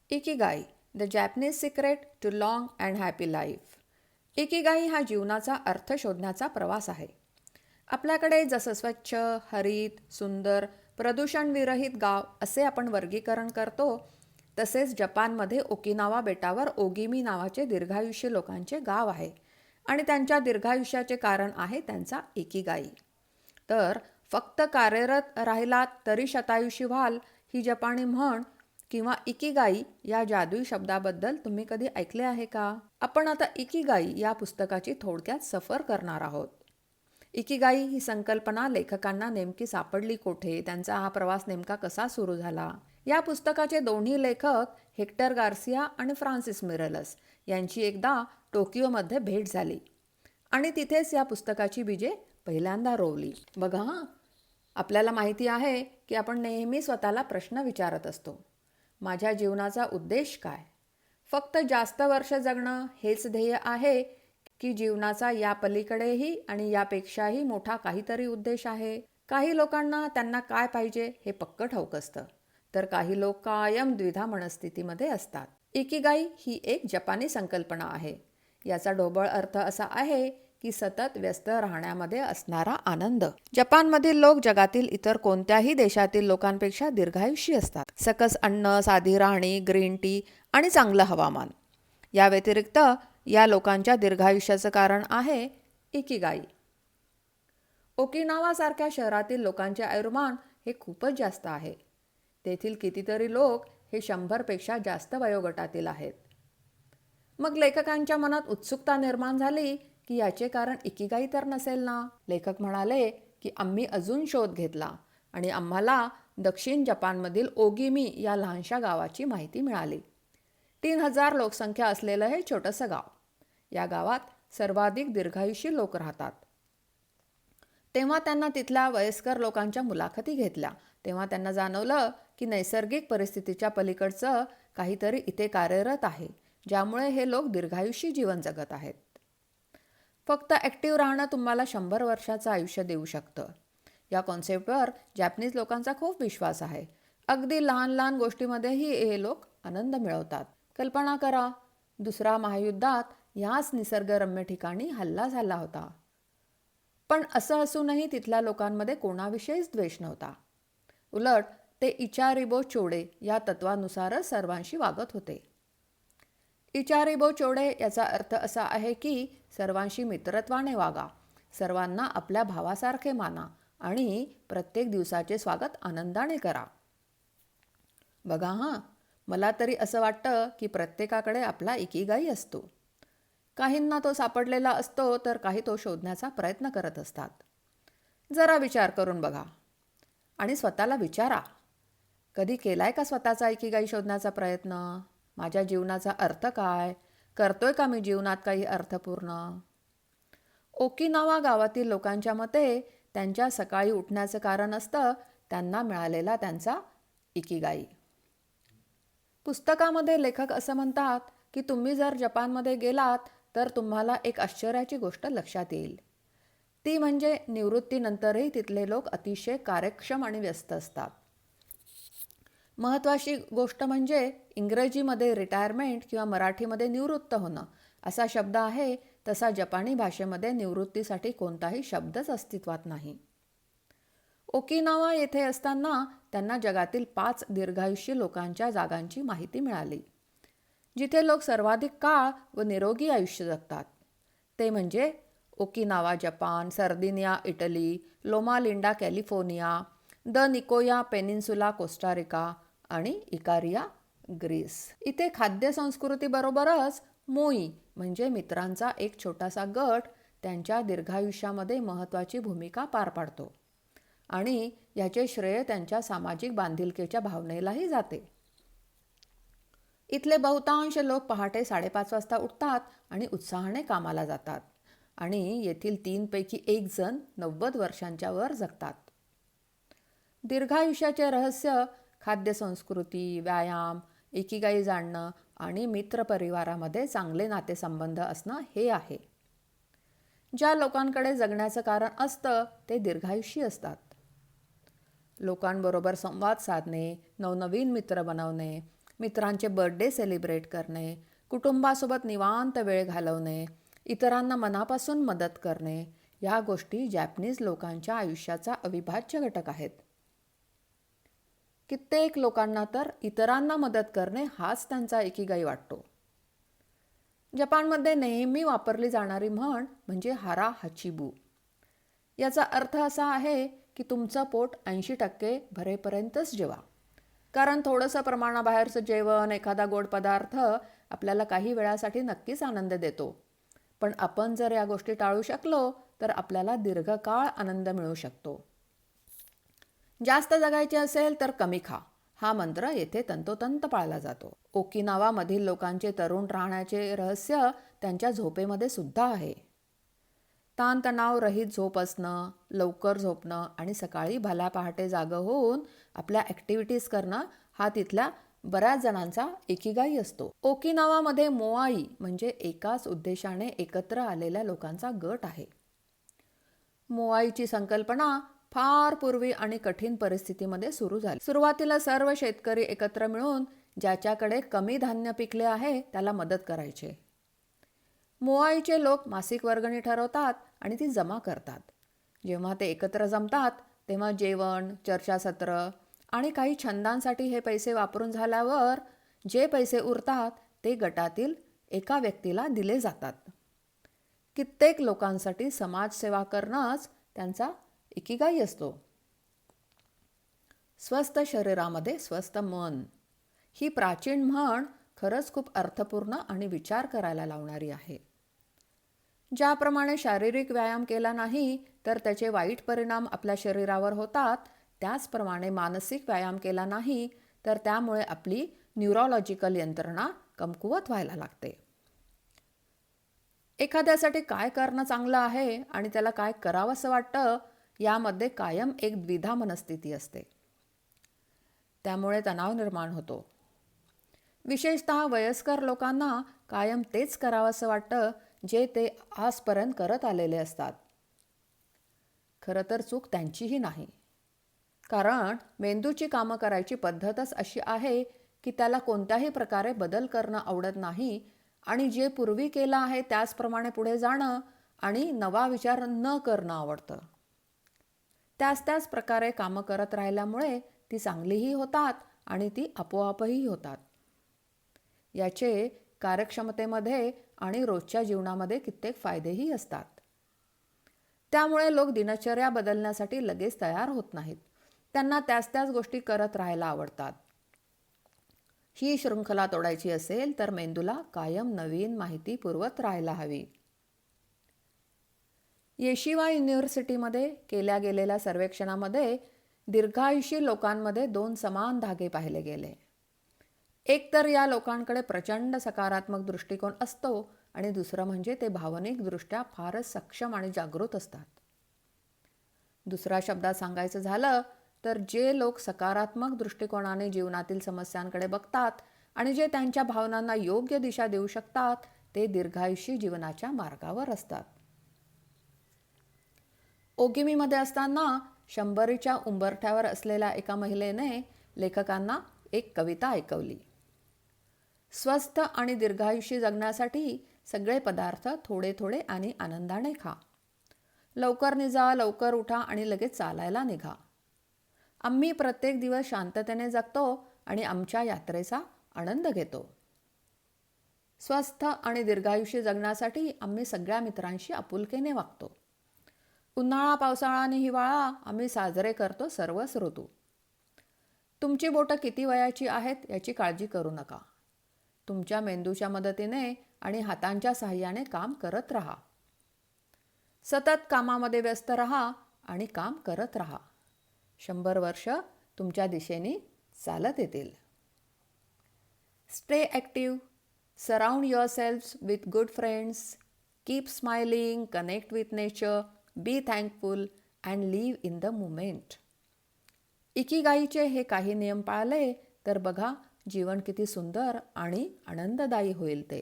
Ikigai, the Japanese secret to long and happy life. Ikigai हा जीवनाचा अर्थ शोधण्याचा प्रवास आहे. आपल्याकडे जसं स्वच्छ, हरित, सुंदर, प्रदूषणविरहित गाव असे आपण वर्गीकरण करतो, तसेच जपानमध्ये ओकिनावा बेटावर ओगिमी नावाचे दीर्घायुष्य लोकांचे गाव आहे आणि त्यांच्या दीर्घायुष्याचे कारण आहे त्यांचा इकिगाई. तर फक्त कार्यरत राहिलात तरी शतायुषी व्हाल ही जपानी म्हण किंवा इकिगाई या जादुई शब्दाबद्दल तुम्ही कधी ऐकले आहे का? आपण आता इकिगाई या पुस्तकाची थोडक्यात सफर करणार आहोत. इकिगाई ही संकल्पना लेखकांना नेमकी सापडली कोठे, त्यांचा हा प्रवास नेमका कसा सुरू झाला. या पुस्तकाचे दोन्ही लेखक हेक्टर गार्सिया आणि फ्रान्सिस मिरेलस यांची एकदा टोकियोमध्ये भेट झाली आणि तिथेच या पुस्तकाची बीजे पहिल्यांदा रोवली. बघा हां, आपल्याला माहिती आहे की आपण नेहमी स्वतःला प्रश्न विचारत असतो, माझ्या जीवनाचा उद्देश काय? फक्त जास्त वर्ष जगणं हेच ध्येय आहे की जीवनाचा या पलीकडेही आणि यापेक्षाही मोठा काहीतरी उद्देश आहे? काही लोकांना त्यांना काय पाहिजे हे पक्क ठाऊक असतं, तर काही लोक कायम द्विधा मनस्थितीमध्ये असतात. इकिगाई ही एक जपानी संकल्पना आहे. याचा ढोबळ अर्थ असा आहे की सतत व्यस्त राहण्यामध्ये असणारा आनंद. जपानमधील लोक जगातील इतर कोणत्याही देशातील लोकांपेक्षा दीर्घायुषी असतात. सकस अन्न, साधी राहणी, ग्रीन टी आणि चांगलं हवामान. या व्यतिरिक्त या लोकांच्या दीर्घायुष्याचं कारण आहे इकिगाई. ओकिनावासारख्या शहरातील लोकांचे आयुर्मान हे खूपच जास्त आहे. तेथील कितीतरी लोक हे 100पेक्षा जास्त वयोगटातील आहेत. मग लेखकांच्या मनात उत्सुकता निर्माण झाली की याचे कारण इकिगाई तर नसेल ना? लेखक म्हणाले की आम्ही अजून शोध घेतला आणि आम्हाला दक्षिण जपानमधील ओगिमी या लहानशा गावाची माहिती मिळाली. 3000 लोकसंख्या असलेलं हे छोटंसं गाव. या गावात सर्वाधिक दीर्घायुषी लोक राहतात. तेव्हा त्यांना तिथल्या वयस्कर लोकांच्या मुलाखती घेतल्या. तेव्हा त्यांना जाणवलं की नैसर्गिक परिस्थितीच्या पलीकडचं काहीतरी इथे कार्यरत आहे, ज्यामुळे हे लोक दीर्घायुषी जीवन जगत आहेत. फक्त ॲक्टिव्ह राहणं तुम्हाला 100 वर्षाचं आयुष्य देऊ शकतं. या कॉन्सेप्टवर जॅपनीज लोकांचा खूप विश्वास आहे. अगदी लहान लहान गोष्टीमध्येही हे लोक आनंद मिळवतात. कल्पना करा, दुसऱ्या महायुद्धात ह्याच निसर्गरम्य ठिकाणी हल्ला झाला होता. पण असं असूनही तिथल्या लोकांमध्ये कोणाविषयीच द्वेष नव्हता. उलट ते इचारिबो चोडे या तत्वानुसारच सर्वांशी वागत होते. इचारिबो चोडे याचा अर्थ असा आहे की सर्वांशी मित्रत्वाने वागा, सर्वांना आपल्या भावासारखे माना आणि प्रत्येक दिवसाचे स्वागत आनंदाने करा. बघा हां, मला तरी असं वाटतं की प्रत्येकाकडे आपला इकिगाई असतो. काहींना तो सापडलेला असतो, तर काही तो शोधण्याचा प्रयत्न करत असतात. जरा विचार करून बघा आणि स्वतःला विचारा, कधी केलाय का स्वतःचा इकिगाई शोधण्याचा प्रयत्न? माझ्या जीवनाचा अर्थ काय? करतोय का मी जीवनात काही अर्थपूर्ण? ओकिनावा गावातील लोकांच्या मते त्यांच्या सकाळी उठण्याचं कारण असतं त्यांना मिळालेला त्यांचा इकिगाई. पुस्तकामध्ये लेखक असं म्हणतात की तुम्ही जर जपानमध्ये गेलात तर तुम्हाला एक आश्चर्याची गोष्ट लक्षात येईल. ती म्हणजे निवृत्तीनंतरही तिथले लोक अतिशय कार्यक्षम आणि व्यस्त असतात. महत्त्वाची गोष्ट म्हणजे इंग्रजीमध्ये रिटायरमेंट किंवा मराठीमध्ये निवृत्त होणं असा शब्द आहे, तसा जपानी भाषेमध्ये निवृत्तीसाठी कोणताही शब्दच अस्तित्वात नाही. ओकिनावा येथे असताना त्यांना जगातील 5 दीर्घायुष्य लोकांच्या जागांची माहिती मिळाली, जिथे लोक सर्वाधिक काळ व निरोगी आयुष्य जगतात. ते म्हणजे Okinawa Japan, सर्दिनिया Italy, Loma Linda California, the Nicoya peninsula Costa Rica आणि इकारिया ग्रीस. इथे खाद्य संस्कृतीबरोबरच मोई म्हणजे मित्रांचा एक छोटासा गट त्यांच्या दीर्घायुष्यामध्ये महत्त्वाची भूमिका पार पाडतो आणि याचे श्रेय त्यांच्या सामाजिक बांधिलकीच्या भावनेलाही जाते. इथले बहुतांश लोक पहाटे 5:30 वाजता उठतात आणि उत्साहाने कामाला जातात आणि येथील 3 पैकी 1 जण 90 वर्षांच्या वर जगतात. दीर्घायुष्याचे रहस्य खाद्य संस्कृती, व्यायाम, इकिगाई जाणणं आणि मित्रपरिवारामध्ये चांगले नातेसंबंध असणं हे आहे. ज्या लोकांकडे जगण्याचं कारण असतं ते दीर्घायुषी असतात. लोकांबरोबर संवाद साधणे, नवनवीन मित्र बनवणे, मित्रांचे बर्थडे सेलिब्रेट करणे, कुटुंबासोबत निवांत वेळ घालवणे, इतरांना मनापासून मदत करणे, या गोष्टी जॅपनीज लोकांच्या आयुष्याचा अविभाज्य घटक आहेत. कित्येक लोकांना तर इतरांना मदत करणे हाच त्यांचा इकिगाई वाटतो. जपानमध्ये नेहमी वापरली जाणारी म्हण म्हणजे हारा हाचिबू. याचा अर्थ असा आहे की तुमचं पोट 80% भरेपर्यंतच जेवा. कारण थोडंसं प्रमाणाबाहेरचं जेवण, एखादा गोड पदार्थ आपल्याला काही वेळासाठी नक्कीच आनंद देतो. पण आपण जर या गोष्टी टाळू शकलो तर आपल्याला दीर्घकाळ आनंद मिळू शकतो. जास्त जगायचे असेल तर कमी खा, हा मंत्र येथे तंतोतंत पाळला जातो. ओकिनावामधील लोकांचे तरुण राहण्याचे रहस्य त्यांच्या झोपेमध्ये सुद्धा आहे. ताणतणाव रहित झोप असणं, लवकर झोपणं आणि सकाळी भल्या पहाटे जागं होऊन आपल्या ॲक्टिव्हिटीज करणं हा तिथल्या बऱ्याच जणांचा एकिगाई असतो. ओकिनावामध्ये मोआई म्हणजे एकाच उद्देशाने एकत्र आलेल्या लोकांचा गट आहे. मोआईची संकल्पना फार पूर्वी आणि कठीण परिस्थितीमध्ये सुरू झाली. सुरुवातीला सर्व शेतकरी एकत्र मिळून ज्याच्याकडे कमी धान्य पिकले आहे त्याला मदत करायचे. मोआईचे लोक मासिक वर्गणी ठरवतात आणि ती जमा करतात. जेव्हा ते एकत्र जमतात तेव्हा जेवण, चर्चासत्र आणि काही छंदांसाठी हे पैसे वापरून झाल्यावर जे पैसे उरतात ते गटातील एका व्यक्तीला दिले जातात. कित्येक लोकांसाठी समाजसेवा करणंच त्यांचा इकिगाई असतो. स्वस्थ शरीरामध्ये स्वस्थ मन ही प्राचीन म्हण खरंच खूप अर्थपूर्ण आणि विचार करायला लावणारी आहे. ज्याप्रमाणे शारीरिक व्यायाम केला नाही तर त्याचे वाईट परिणाम आपल्या शरीरावर होतात, त्याचप्रमाणे मानसिक व्यायाम केला नाही तर त्यामुळे आपली न्यूरोलॉजिकल यंत्रणा कमकुवत व्हायला लागते. एखाद्यासाठी काय करणं चांगलं आहे आणि त्याला काय करावंसं वाटतं यामध्ये कायम एक द्विधा मनस्थिती असते. त्यामुळे तणाव निर्माण होतो. विशेषतः वयस्कर लोकांना कायम तेच करावंसं वाटतं जे ते आजपर्यंत करत आलेले असतात. खरं तर चूक त्यांचीही नाही, कारण मेंदूची कामं करायची पद्धतच अशी आहे की त्याला कोणत्याही प्रकारे बदल करणं आवडत नाही आणि जे पूर्वी केलं आहे त्याचप्रमाणे पुढे जाणं आणि नवा विचार न करणं आवडतं. त्याच प्रकारे कामं करत राहिल्यामुळे ती चांगलीही होतात आणि ती आपोआपही होतात. याचे कार्यक्षमतेमध्ये आणि रोजच्या जीवनामध्ये कित्येक फायदेही असतात. त्यामुळे लोक दिनचर्या बदलण्यासाठी लगेच तयार होत नाहीत. त्यांना त्याच गोष्टी करत राहायला आवडतात. ही शृंखला तोडायची असेल तर मेंदूला कायम नवीन माहिती पुरवत राहायला हवी. येशिवा युनिव्हर्सिटीमध्ये केल्या गेलेल्या सर्वेक्षणामध्ये दीर्घायुषी लोकांमध्ये 2 समान धागे पाहिले गेले. एक तर या लोकांकडे प्रचंड सकारात्मक दृष्टिकोन असतो आणि दुसरं म्हणजे ते भावनिकदृष्ट्या फारच सक्षम आणि जागृत असतात. दुसऱ्या शब्दात सांगायचं झालं तर जे लोक सकारात्मक दृष्टिकोनाने जीवनातील समस्यांकडे बघतात आणि जे त्यांच्या भावनांना योग्य दिशा देऊ शकतात ते दीर्घायुषी जीवनाच्या मार्गावर असतात. ओगिमीमध्ये असताना 100च्या उंबरठ्यावर असलेल्या एका महिलेने लेखकांना एक कविता ऐकवली. स्वस्थ आणि दीर्घायुषी जगण्यासाठी सगळे पदार्थ थोडे थोडे आणि आनंदाने खा. लवकर निजा, लवकर उठा आणि लगेच चालायला निघा. आम्ही प्रत्येक दिवस शांततेने जगतो आणि आमच्या यात्रेचा आनंद घेतो. स्वस्थ आणि दीर्घायुषी जगण्यासाठी आम्ही सगळ्या मित्रांशी आपुलकीने वागतो. उन्हाळा, पावसाळा आणि हिवाळा आम्ही साजरे करतो सर्वच ऋतू. तुमची बोटं किती वयाची आहेत याची काळजी करू नका. तुमच्या मेंदूच्या मदतीने आणि हातांच्या साहाय्याने काम करत राहा. सतत कामामध्ये व्यस्त राहा आणि काम करत राहा. 100 वर्ष तुमच्या दिशेने चालत येतील. Stay active, surround yourselves with good friends, keep smiling, connect with nature, be thankful and live in the moment. इकिगाईचे हे काही नियम पाळले तर बघा जीवन किती सुंदर आणि आनंददायी होईल ते.